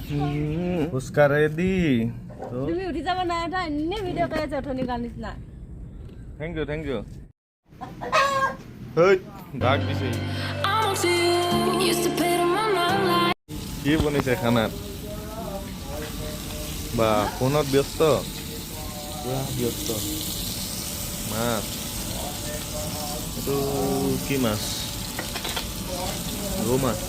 Phuchka ready তুমি উঠি যাব নাই এটা এনে ভিডিঅ' কৰি আছে অথনি গান নিচিনা থেংক ইউ হেই ডাক দিছে কি বনিছে খানাত বা ফোনত ব্যস্ত পুৰা ব্যস্ত মাছ এইটো কি মাছ ৰৌ মাছ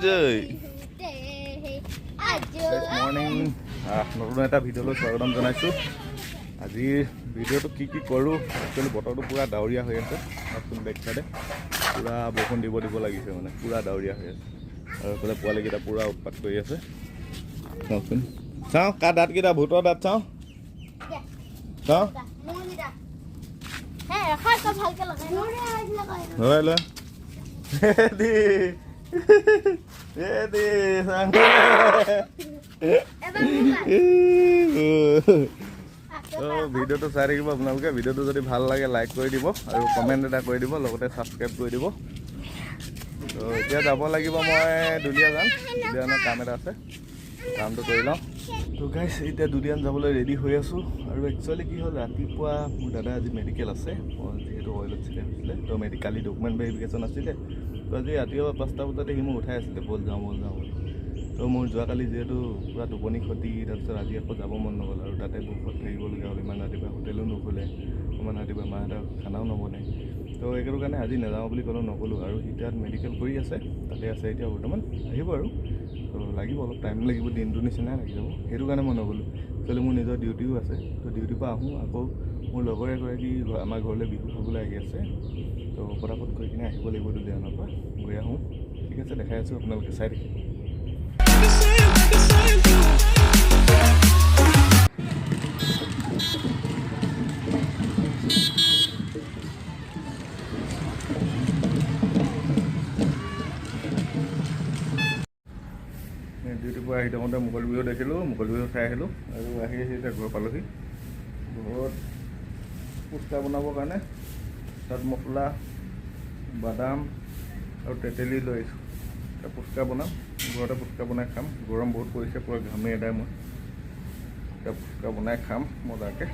জয় মৰ্নিং নতুন এটা ভিডিঅ'লৈ স্বাগতম জনাইছোঁ আজিৰ ভিডিঅ'টো কি কৰোঁ একচুৱেলি বতৰটো পূৰা ডাৱৰীয়া হৈ আছে নতুন বেক চাইডে পূৰা বৰষুণ দিব লাগিছে মানে পূৰা ডাৱৰীয়া হৈ আছে আৰু এইফালে পোৱালিকেইটা পূৰা উৎপাত কৰি আছে চাওকচোন চাওঁ কাৰ দাঁতকেইটা ভূতৰ দাঁত চাওঁ লগাই লোৱা ভিডিঅ'টো চাই থাকিব আপোনালোকে ভিডিঅ'টো যদি ভাল লাগে লাইক কৰি দিব আৰু কমেণ্ট এটা কৰি দিব লগতে ছাবস্ক্ৰাইব কৰি দিব তো এতিয়া যাব লাগিব মই দুলীয়াজানৰ কাম এটা আছে কামটো কৰি লওঁ তো গাইছ এতিয়া দুলীয়াজান যাবলৈ ৰেডি হৈ আছোঁ আৰু একচুৱেলি কি হ'ল ৰাতিপুৱা মোৰ দাদা আজি মেডিকেল আছে যিহেতু অইলত এক্সিডেণ্ট হৈছিলে তো কালি ডকুমেণ্ট ভেৰিফিকেশ্যন আছিলে তো আজি ৰাতিপুৱা 5টা বজাতে সি মোক উঠাই আছিলে ব'ল যাওঁ তো মোৰ যোৱাকালি যিহেতু পূৰা টোপনি ক্ষতি তাৰপিছত আজি আকৌ যাব মন নগ'ল আৰু তাতে বহুত থাকিবলগীয়া হ'ল ইমান ৰাতিপুৱা হোটেলো নুখোলে ইমান ৰাতিপুৱা মাহঁতে খানাও নবনায় তো এইটো কাৰণে আজি নাযাওঁ বুলি ক'লেও নগ'লোঁ আৰু সি তাত মেডিকেল কৰি আছে তাতে আছে এতিয়া বৰ্তমান আহিব আৰু তো লাগিব অলপ টাইম লাগিব দিনটোৰ নিচিনাই লাগি যাব সেইটো কাৰণে মই নগ'লোঁ একচুৱেলি মোৰ নিজৰ ডিউটিও আছে তো ডিউটিৰ পৰা আহোঁ আকৌ মোৰ লগৰ এগৰাকী আমাৰ ঘৰলৈ বিহু খাবলৈ আহি আছে তো পটাপট গৈ কিনে আহিব লাগিব দুলীয়াজানৰ পৰা গৈ আহোঁ ঠিক আছে দেখাই আছোঁ আপোনালোকে চাই থাকিব ডিউটিৰ পৰা আহি থাকোঁতে মুকলি বিহু দেখিলোঁ মুকলি বিহু চাই আহিলোঁ আৰু আহি এতিয়া ঘৰ পালোহি ঘৰত ফুচকা বনাবৰ কাৰণে চাট মছলা বাদাম আৰু তেতেলী লৈ আহিছোঁ এতিয়া ফুচকা বনাম ঘৰতে ফুচকা বনাই খাম গৰম বহুত পৰিছে পূৰা ঘামি এদাই মই এতিয়া ফুচকা বনাই খাম মজাকৈ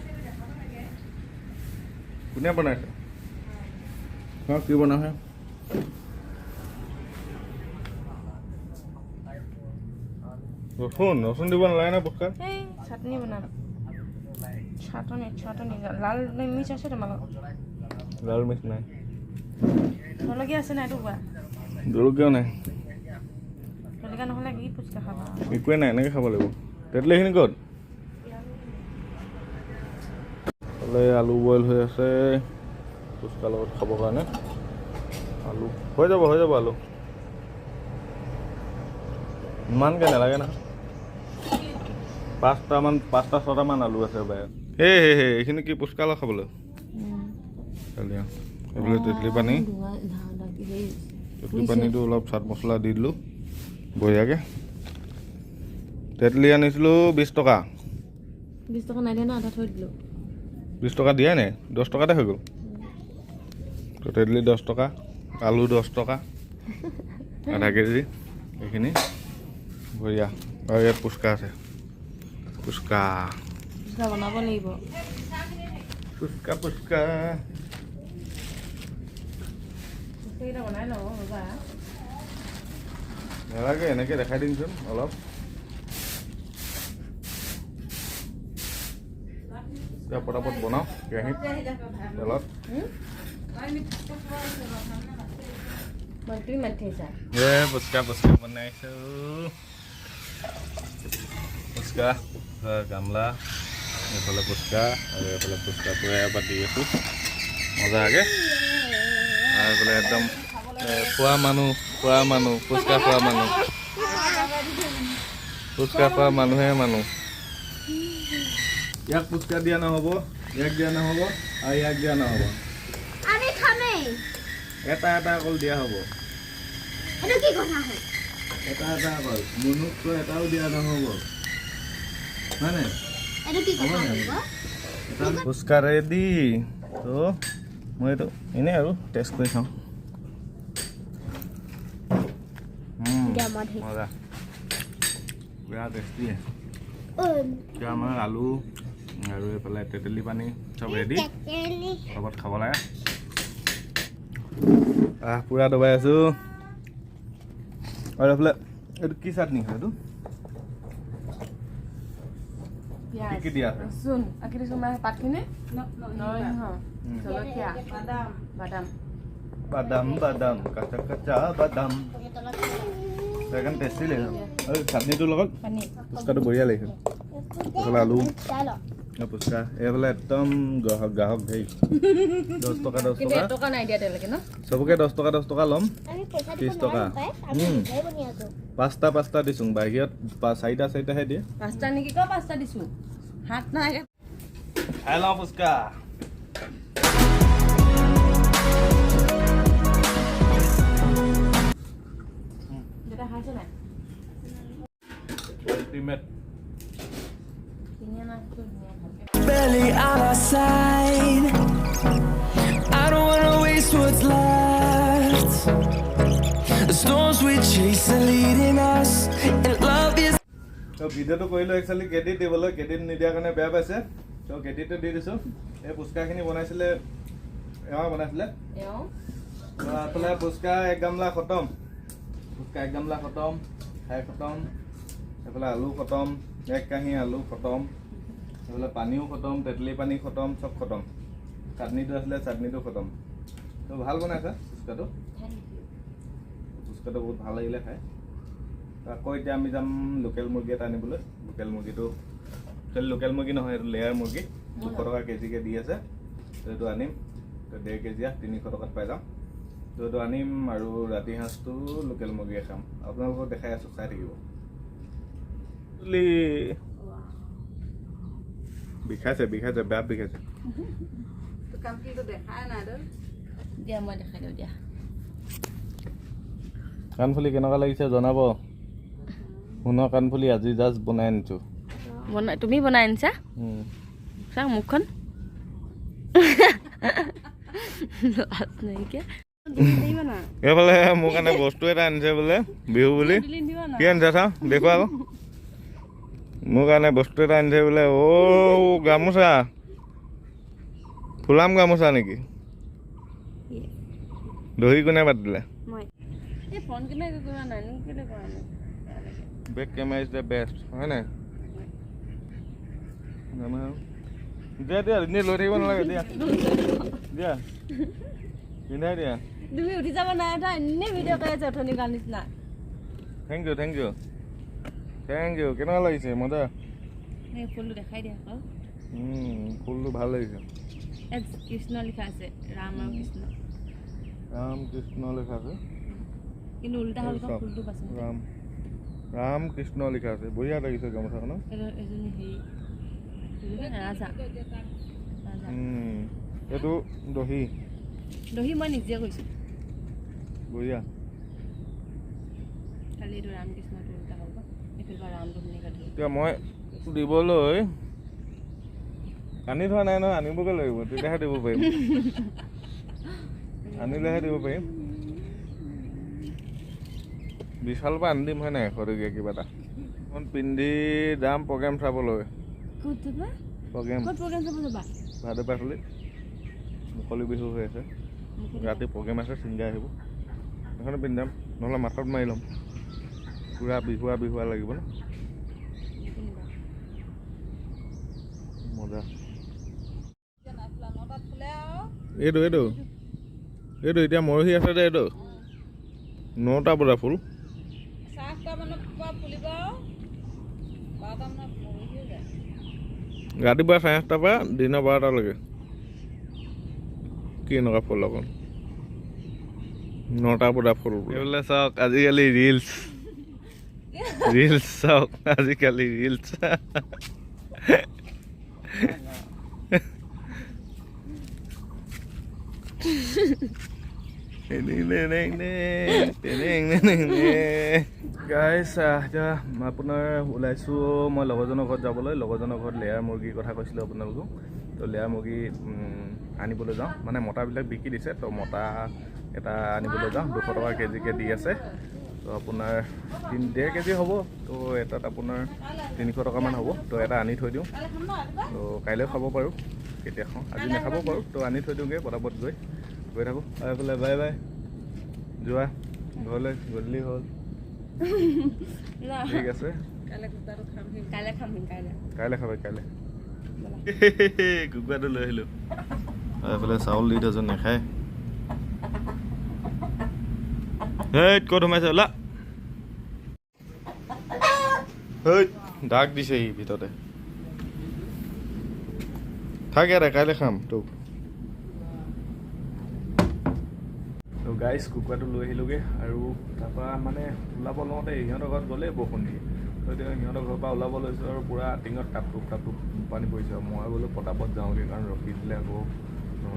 কোনে বনাইছে কি বনাইছে ৰচুন দিব নালাগে না ফুচকা চাটনি বনাম চাটনি লাল মিৰ্চ আছে তোমালোকৰ লাল মিৰ্চ নাই জলকীয়া আছে নাই এইটো কোৱা জলকীয়াও নাই জলকীয়া নহ'লে কি ফুচকা খাবা একোৱে নাই এনেকৈ খাব লাগিব তেতলীখিনি ক'ত আলু বইল হৈ আছে ফুচকাৰ লগত খাবৰ কাৰণে আলু হৈ যাব আলু ইমানকৈ নালাগে না 5-6টামান আলু আছে বাই এইখিনি কি ফুচকা লগত খাবলৈ এইফালে তেতলী পানীটো অলপ চাট মছলা দি দিলোঁ বঢ়িয়াকৈ তেতলী আনিছিলোঁ 20 টকা 20 টকা নাই দিয়া না আধা থৈ দিলোঁ 20 টকা দিয়াই নাই 10 টকাতে হৈ গ'ল তো তেতলী 10 টকা আলু 10 টকা আধা কেজি এইখিনি বঢ়িয়া আৰু ইয়াত ফুচকা আছে ফুচকা বনাব লাগিব ফুচকা বনাই লওঁ ৰ'বা নালাগে এনেকৈ দেখাই দিমচোন অলপ এতিয়া পটাপট বনাওঁ কেৰাহীত তেলত তুমি মাতি আছা পুচকা বনাইছোঁ পুচকা গামলা এইফালে পুচকা আৰু এইফালে পুচকা পুৰাই পাতি আছোঁ মজাকৈ আৰু এইফালে একদম খোৱা মানুহ পুচকা খোৱা মানুহে মানুহ ইয়াক পুচকা দিয়া নহ'ব ইয়াক দিয়া নহ'ব আৰু ইয়াক দিয়া নহ'ব এটা অকল দিয়া হ'ব এটা অকল মুনুকটো এটাও দিয়া নহ'ব হয় নাই পুচকা ৰেডি তো মই এইটো এনেই আৰু টেষ্ট কৰি চাওঁ মজা পুৰা টেষ্টি এতিয়া আমাৰ আলু আৰু এইফালে তেতেলী পানী চব ৰেডি লগত খাব লাগে পুৰা দবাই আছোঁ আৰু এইফালে এইটো কি চাটনি হয় এইটো কি দিয়া আছে ৰচুন আকি দিছোঁ পাতখিনি নৰসিংহ জলকীয়া বাদাম কাঁচা বাদাম সেইকাৰণে টেষ্টি লাগিছে আৰু চাটনিটোৰ লগত পুচকাটো বঢ়িয়া লাগিছে এইফালে আলু পুচকা এইফালে একদম গ্ৰাহক হেৰি 10 টকা 10 টকা নাই দিয়া তেওঁলোকে ন চবকে 10 টকা ল'ম 30 টকা 5টা দিছোঁ বাহিৰত 4টা দিয়ে 5টা নেকি 5টা দিছোঁ হাত নাই খাই লওঁ পুচকা খাইছে নাই ultimate barely on our side. I don't wanna waste what's left. The storms we chase are leading us, and love is. তো ভিডিওটো কৰিলোঁ একচুৱেলি ক্ৰেডিট দিবলৈ ক্ৰেডিট নিদিয়াৰ কাৰণে বেয়া পাইছে তো ক্ৰেডিটটো দি দিছোঁ এই পুচকাখিনি বনাইছিলে এওঁ বনাইছিলে এইফালে পুচকা 1 গামলা খতম খাই খতম এইফালে আলু খতম 1 কাঁহী আলু খতম এইফালে পানীও খতম তেতেলী পানী খতম চব খতম চাটনিটো আছিলে চাটনিটো খতম তো ভাল বনাইছে পুচকাটো বহুত ভাল লাগিলে খাই আকৌ এতিয়া আমি যাম লোকেল মুৰ্গী এটা আনিবলৈ লোকেল মুৰ্গী নহয় এইটো লেয়াৰ মুৰ্গী 200 টকা কেজিকৈ দি আছে তো এইটো আনিম তো 1.5 কেজিয়া 300 টকাত পাই যাম তো এইটো আনিম আৰু ৰাতি সাঁজটো লোকেল মুৰ্গীয়ে খাম আপোনালোকক দেখাই আছোঁ চাই থাকিব বিষাইছে বেয়া বিষাইছে কাণফুলি কেনেকুৱা লাগিছে জনাব সোণৰ কাণফুলি আজি জাষ্ট বনাই আনিছোঁ তুমি বনাই আনিছা চাওক মুখখন এইফালে মোৰ কাৰণে বস্তু এটা আনিছে বোলে বিহু বুলি কি আনিছে চাওঁ দেখুৱা আকৌ মোৰ কাৰণে বস্তু এটা আনিছে বোলে গামোচা ফুলাম গামোচা নেকি দহি কোনে পাতিলে back camera is the best হয় নাই দিয়া এনেই লৈ থাকিব নালাগে দিয়া পিন্ধাই দিয়া তুমি উঠি যাব নাই এটা এনেই ভিডিঅ' কৰি আছে অথনি গান নিচিনা থেংক ইউ কেনেকুৱা লাগিছে মজা ফুলটো দেখাই দিয়া আকৌ ফুলটো ভাল লাগিছে কৃষ্ণ লিখা আছে ৰাম কৃষ্ণ লিখা আছে কিন্তু উল্টা হ'ল ফুলটো পাছে ৰাম কৃষ্ণ লিখা আছে বঢ়িয়া লাগিছে গামোচাখন এইটো দহি মই নিজে কৈছোঁ বঢ়িয়া খালি এইটো ৰাম কৃষ্ণটো উল্টা হ'ব এইফালে ৰামটো ধুনীয়াকৈ ধৰি এতিয়া মই দিবলৈ আনি থোৱা নাই নহয় আনিবগৈ লাগিব তেতিয়াহে দিব পাৰিম আনিলেহে দিব পাৰিম বিশালৰ পৰা আনি দিম হয় নাই 100 টকীয়া কিবা এটা পিন্ধি যাম প্ৰগ্ৰেম চাবলৈ ভাদপাখলিত মুকলি বিহু হৈ আছে ৰাতি প্ৰগ্ৰেম আছে ছিংগাৰ আহিব সেইখনে পিন্ধি যাম নহ'লে মাথাত মাৰি ল'ম পুৰা বিহুৱা লাগিব ন মজা এইটো এইটো এইটো এতিয়া মৰহি আছে যে এইটো 9টা বজা ফুল ৰাতিপুৱা 8:30 পৰা দিনৰ 12টালৈকে কি এনেকুৱা ফুল অকণ 9টা বজা ফুল এইবোলে চাওক আজিকালি ৰিলছ চাওক আজিকালি ৰিলছ গাইছ এতিয়া আপোনাৰ ওলাইছোঁ মই লগৰজনৰ ঘৰত যাবলৈ লগৰজনৰ ঘৰত লেয়াৰ মুৰ্গীৰ কথা কৈছিলোঁ আপোনালোকক তো লেয়াৰ মুৰ্গী আনিবলৈ যাওঁ মানে মতাবিলাক বিকি দিছে তো মতা এটা আনিবলৈ যাওঁ 200 টকা কেজিকৈ দি আছে তো আপোনাৰ 1.5 কেজি হ'ব তো এটাত আপোনাৰ 300 টকামান হ'ব তো এটা আনি থৈ দিওঁ তো কাইলৈ খাব পাৰোঁ কেতিয়া খাওঁ আজি নাখাব পাৰোঁ তো আনি থৈ দিওঁগৈ পটাপট গৈ থাকোঁ এইফালে বাই বাই যোৱা ঘৰলৈ গধূলি হ'ল ঠিক আছে কাইলৈ খাবি কাইলৈ কুকুৰাটো লৈ আহিলোঁ এইফালে চাউল দি থৈছোঁ নাখায় হেই ক'ত সোমাইছে ওলা হেই ডাক দিছে সি ভিতৰতে থাক ইয়াতে কাইলৈ খাম তোক গাইছ কুকুৰাটো লৈ আহিলোঁগৈ আৰু তাৰপৰা মানে ওলাব লওঁতে সিহঁতৰ ঘৰত গ'লেই বৰষুণ দিয়ে তো এতিয়া সিহঁতৰ ঘৰৰ পৰা ওলাব লৈছোঁ আৰু পূৰা টিঙত টাপটোপ পানী পৰিছে আৰু মই বোলো পটাপট যাওঁগৈ কাৰণ ৰখি দিলে আকৌ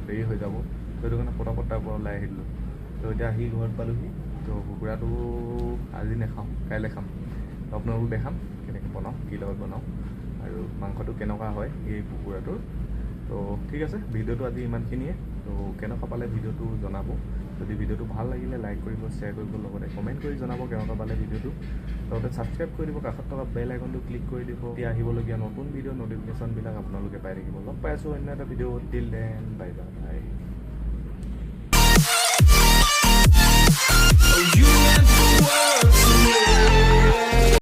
দেৰি হৈ যাব তো সেইটো কাৰণে পটাপট তাৰ পৰা ওলাই আহিলোঁ তো এতিয়া আহি ঘৰত পালোঁহি তো কুকুৰাটো আজি নাখাওঁ কাইলৈ খাম তো আপোনালোকক দেখাম কেনেকৈ বনাওঁ কি লগত বনাওঁ আৰু মাংসটো কেনেকুৱা হয় এই কুকুৰাটোৰ তো ঠিক আছে ভিডিঅ'টো আজি ইমানখিনিয়ে তো কেনেকুৱা পালে ভিডিঅ'টো জনাব যদি ভিডিঅ'টো ভাল লাগিলে লাইক কৰিব শ্বেয়াৰ কৰিব লগতে কমেণ্ট কৰি জনাব কেনেকুৱা পালে ভিডিঅ'টো লগতে ছাবস্ক্ৰাইব কৰি দিব কাষত থকা বেল আইকনটো ক্লিক কৰি দিব এতিয়া আহিবলগীয়া নতুন ভিডিঅ' নটিফিকেশ্যনবিলাক আপোনালোকে পাই থাকিব লগ পাই আছোঁ অন্য এটা video' till then bye bye